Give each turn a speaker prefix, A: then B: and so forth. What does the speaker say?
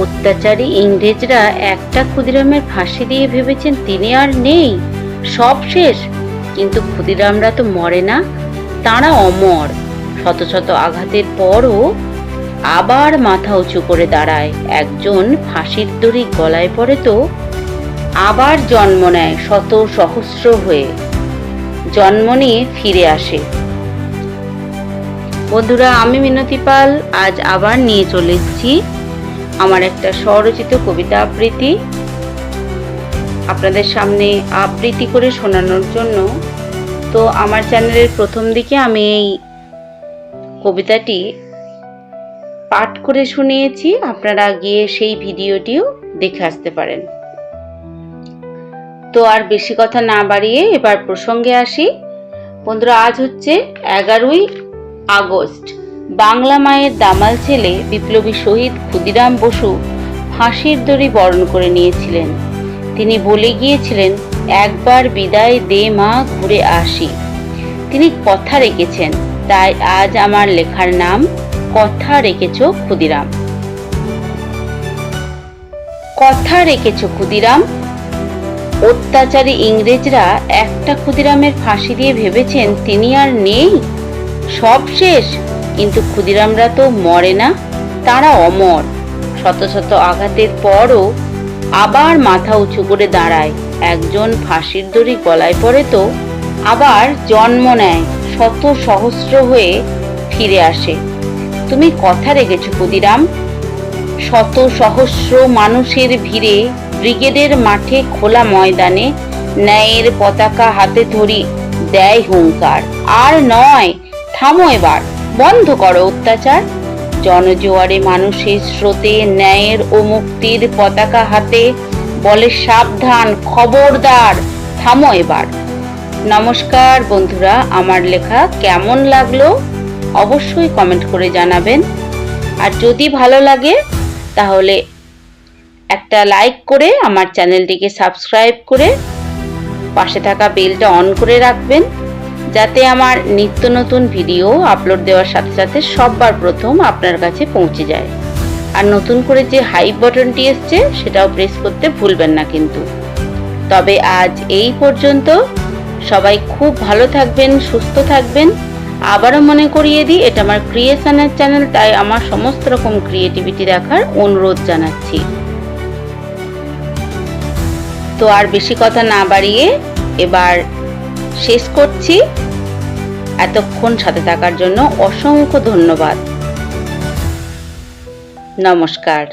A: অত্যাচারী ইংরেজরা একটা ক্ষুদিরামের ফাঁসি দিয়ে ভেবেছেন তিনি আর নেই, সব শেষ। কিন্তু ক্ষুদিরামরা তো মরে না, তাঁরা অমর। শত শত আঘাতের পরও আবার মাথা উঁচু করে দাঁড়ায়। একজন ফাঁসির দড়ি গলায় পড়ে তো আবার জন্ম নেয় শত সহস্র হয়ে, জন্ম নিয়ে ফিরে আসে। বন্ধুরা, আমি মিনতি পাল আজ আবার নিয়ে চলে এসেছি আমার একটা স্বরচিত কবিতা আবৃত্তি আপনাদের সামনে আবৃত্তি করে শোনানোর জন্য। তো আমার চ্যানেলের প্রথম দিকে আমি এই কবিতাটি পাঠ করে শুনিয়েছি, আপনারা গিয়ে সেই ভিডিওটিও দেখে আসতে পারেন। তো আর বেশি কথা না বাড়িয়ে এবার প্রসঙ্গে আসি। বন্ধুরা, আজ হচ্ছে 11ই আগস্ট। বাংলা মায়ের দামাল ছেলে বিপ্লবী শহীদ ক্ষুদিরাম বসু ফাঁসির দড়ি বরণ করে নিয়েছিলেন। তিনি বলে গিয়েছিলেন, একবার বিদায় দে মা, ঘুরে আসি। তিনি কথা রেখেছেন, তাই আজ আমার লেখার নাম কথা রেখেছ ক্ষুদিরাম। কথা রেখেছ ক্ষুদিরাম। অত্যাচারী ইংরেজরা একটা ক্ষুদিরামের ফাঁসি দিয়ে ভেবেছেন তিনি আর নেই, সব শেষ। কিন্তু ক্ষুদিরামরা তো মরে না, তারা অমর। শত শত আঘাতের পরও আবার মাথা উঁচু করে দাঁড়ায়। একজন ফাঁসির দড়ি গলায় পড়ে তো আবার জন্ম নেয়, শত সহস্র হয়ে ফিরে আসে। তুমি কথা রেখেছো ক্ষুদিরাম। শত সহস্র মানুষের ভিড়ে ব্রিগেডের মাঠে খোলা ময়দানে ন্যায়ের পতাকা হাতে ধরি দেয় হুঙ্কার, আর নয়, থামো এবার, বন্ধ করো অত্যাচার। জনজোয়ারে মানুষের স্রোতে ন্যায়ের ও মুক্তির পতাকা হাতে বলে, সাবধান, খবরদার, থামো এবার। নমস্কার বন্ধুরা, আমার লেখা কেমন লাগলো অবশ্যই কমেন্ট করে জানাবেন। আর যদি ভালো লাগে তাহলে একটা লাইক করে আমার চ্যানেলটিকে সাবস্ক্রাইব করে পাশে থাকা বেলটা অন করে রাখবেন, যাতে আমার নিত্য নতুন ভিডিও আপলোড দেওয়ার সাথে সাথে সবার প্রথম আপনার কাছে পৌঁছে যায়। আর নতুন করে যে হাইপ বাটনটি এসছে সেটাও প্রেস করতে ভুলবেন না কিন্তু। তবে আজ এই পর্যন্ত। সবাই খুব ভালো থাকবেন, সুস্থ থাকবেন। আবারও মনে করিয়ে দিই, এটা আমার ক্রিয়েশনের চ্যানেল, তাই আমার সমস্ত রকম ক্রিয়েটিভিটি দেখার অনুরোধ জানাচ্ছি। তো আর বেশি কথা না বাড়িয়ে এবার শেষ করছি। এতক্ষণ সাথে থাকার জন্য অসংখ্য ধন্যবাদ। নমস্কার।